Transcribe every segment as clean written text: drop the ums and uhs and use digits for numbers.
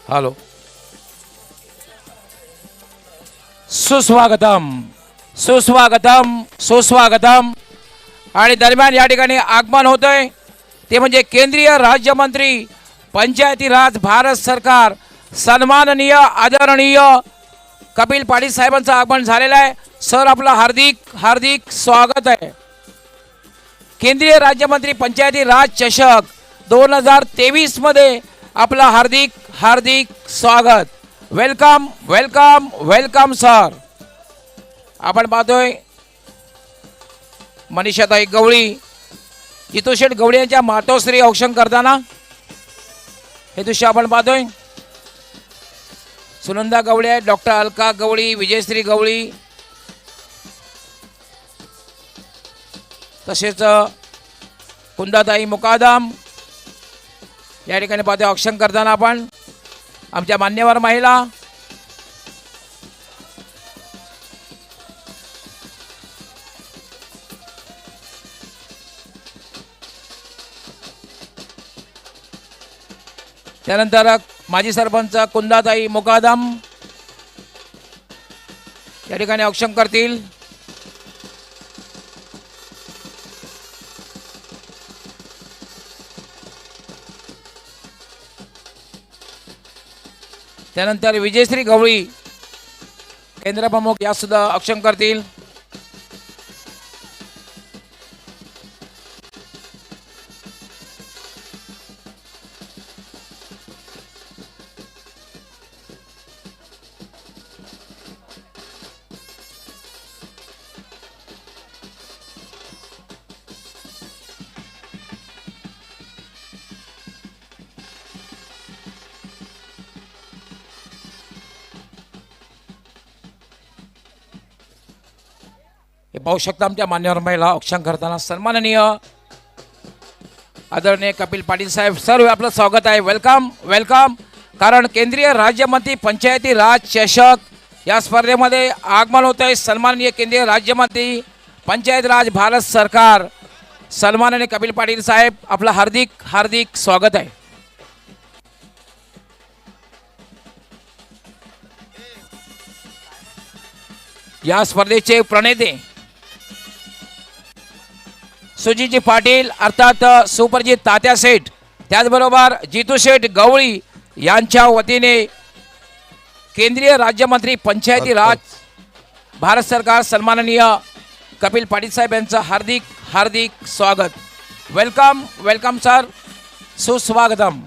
Hello, सुस्वागतम सुस्वागतम सुस्वागतम. आणि दरम्यान या ठिकाणी आगमन होतंय ते म्हणजे केंद्रीय राज्यमंत्री पंचायती राज भारत सरकार सन्माननीय आदरणीय कपिल पाटील साहेबांचं आगमन झालेलं आहे. सर, आपलं हार्दिक हार्दिक स्वागत आहे. केंद्रीय राज्यमंत्री पंचायती राज चषक 2023 मध्ये आपलं हार्दिक हार्दिक स्वागत. Welcome welcome welcome sir. आपण पाहतोय मनीषाताई गवळी, जितूशेठ गवळी यांच्या मातोश्री औक्षण करताना हे दृश्य आपण पाहतोय. सुनंदा गवळी आहे, डॉक्टर अलका गवळी, विजयश्री गवळी, तसेच कुंदाताई मुकादम या ठिकाणी पाहतोय औक्षण करताना आपण. आमच्या मान्यवर महिला त्यानंतर माजी सरपंच कुंदाताई मुकादम या ठिकाणी औक्षण करतील. त्यानंतर विजयश्री गवळी केंद्र प्रमुख या सुद्धा औक्षण करतील. हे पाहू शकता आमच्या मान्यवर महिला औक्षण करताना सन्माननीय आदरणीय कपिल पाटील साहेब. सर्व आपलं स्वागत आहे. Welcome welcome. कारण केंद्रीय राज्यमंत्री पंचायती राज चषक या स्पर्धेमध्ये आगमन होत आहे सन्माननीय केंद्रीय राज्यमंत्री पंचायत राज भारत सरकार सन्माननीय कपिल पाटील साहेब. आपलं हार्दिक हार्दिक स्वागत आहे. या स्पर्धेचे प्रणेते सुजीतजी पाटील अर्थात सुपरजीत तात्या सेठ, त्याचबरोबर जितू शेठ गवळी यांच्या वतीने केंद्रीय राज्यमंत्री पंचायती राज भारत सरकार सन्माननीय कपिल पाटील साहेब यांचं हार्दिक हार्दिक स्वागत. वेलकम वेलकम सर, सुस्वागतम.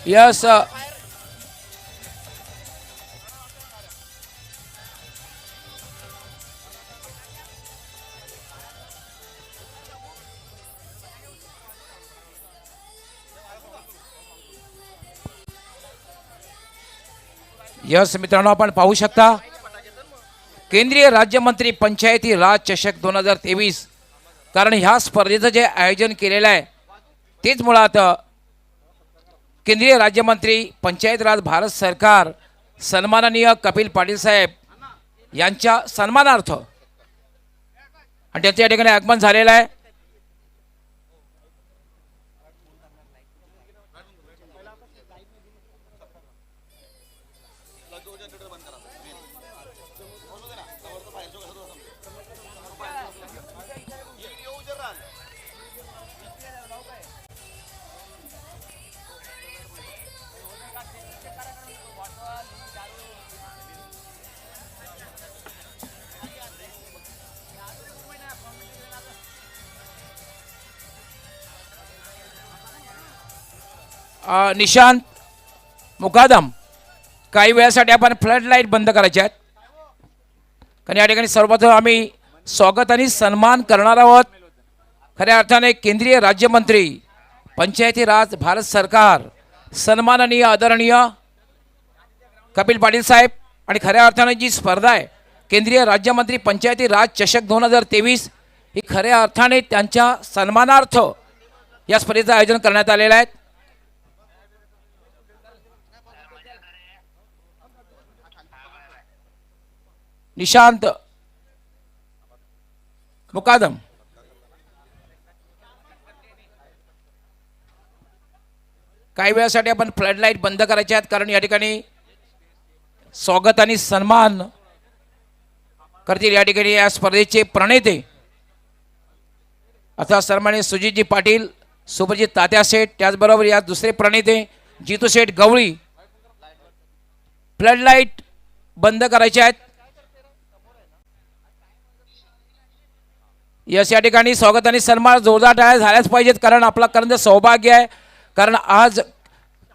यस यस मित्रांनो, आपण पाहू शकता केंद्रीय राज्यमंत्री पंचायती राज चषक 2023, कारण ह्या स्पर्धेचं जे आयोजन केलेलं आहे तेच मुळात केंद्रीय राज्यमंत्री पंचायत राज भारत सरकार सन्माननीय कपिल पाटील साहेब यांच्या सन्मानार्थ आणि त्यांच्या या ठिकाणी आगमन झालेलं आहे. निशांत मुकादम, काही वेळासाठी आपण फ्लड लाईट बंद करायचे आहेत, कारण या ठिकाणी सर्वप्रथम आम्ही स्वागत आणि सन्मान करणार आहोत खऱ्या अर्थाने केंद्रीय राज्यमंत्री पंचायती राज भारत सरकार सन्माननीय आदरणीय कपिल पाटील साहेब. आणि खऱ्या अर्थाने जी स्पर्धा आहे केंद्रीय राज्यमंत्री पंचायती राज चषक 2023 ही खऱ्या अर्थाने त्यांच्या सन्मानार्थ या स्पर्धेचं आयोजन करण्यात आलेलं आहे. निशांत मुकादम, काही वेळासाठी आपण फ्लड लाईट बंद करायचे आहेत, कारण या ठिकाणी स्वागत आणि सन्मान करतील या ठिकाणी या स्पर्धेचे प्रणेते अर्थात सन्माननीय सुजितजी पाटील, सुप्रजित तात्या शेठ, त्याचबरोबर या दुसरे प्रणेते जितू शेठ गवळी. फ्लड लाईट बंद करायचे आहेत. यस, या ठिकाणी स्वागत आणि सन्मान जोरदार टाळ्या झाल्याच पाहिजेत, कारण आपला खरंच सौभाग्य आहे, कारण आज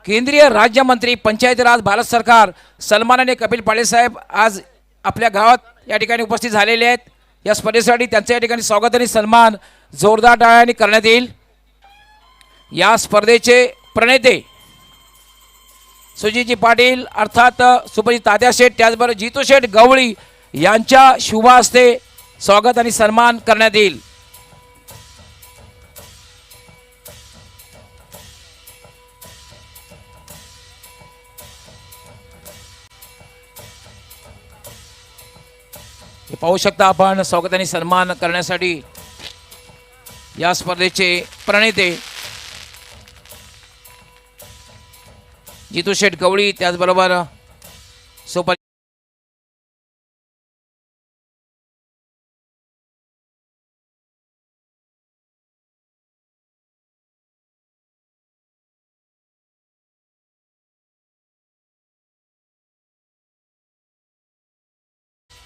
केंद्रीय राज्यमंत्री पंचायती राज भारत सरकार सन्माननीय कपिल पाटील साहेब आज आपल्या गावात या ठिकाणी उपस्थित झालेले आहेत. या स्पर्धेसाठी त्यांचं या ठिकाणी स्वागत आणि सन्मान जोरदार टाळ्यांनी करण्यात येईल. या स्पर्धेचे प्रणेते सुजितजी पाटील अर्थात सुप्रजित तात्या शेठ, त्याचबरोबर जितू शेठ गवळी यांच्या शुभ हस्ते स्वागत आणि सन्मान करण्यात येईल. हे पाहू शकता आपण स्वागत आणि सन्मान करण्यासाठी या स्पर्धेचे प्रणेते जितू शेठ गवळी, त्याचबरोबर सुपर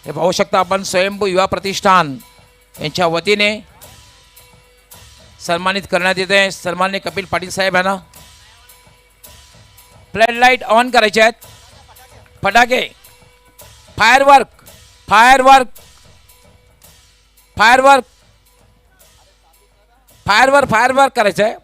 हे पाहू शकता आपण स्वयंभू युवा प्रतिष्ठान यांच्या वतीने सन्मानित करण्यात येते सन्माननीय कपिल पाटील साहेब यांना. फ्लड लाईट ऑन करायचे आहेत. फटाके, firework, firework, firework, firework, firework करायचं आहे.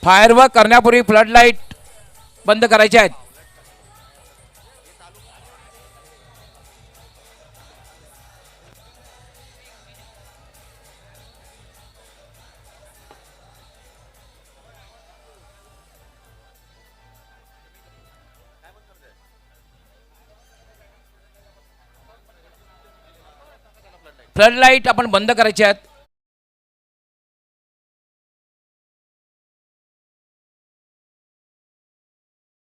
फायरवर्क करण्यापूर्वी फ्लड लाईट बंद करायचे आहेत. फ्लड लाईट आपण बंद करायचे आहेत.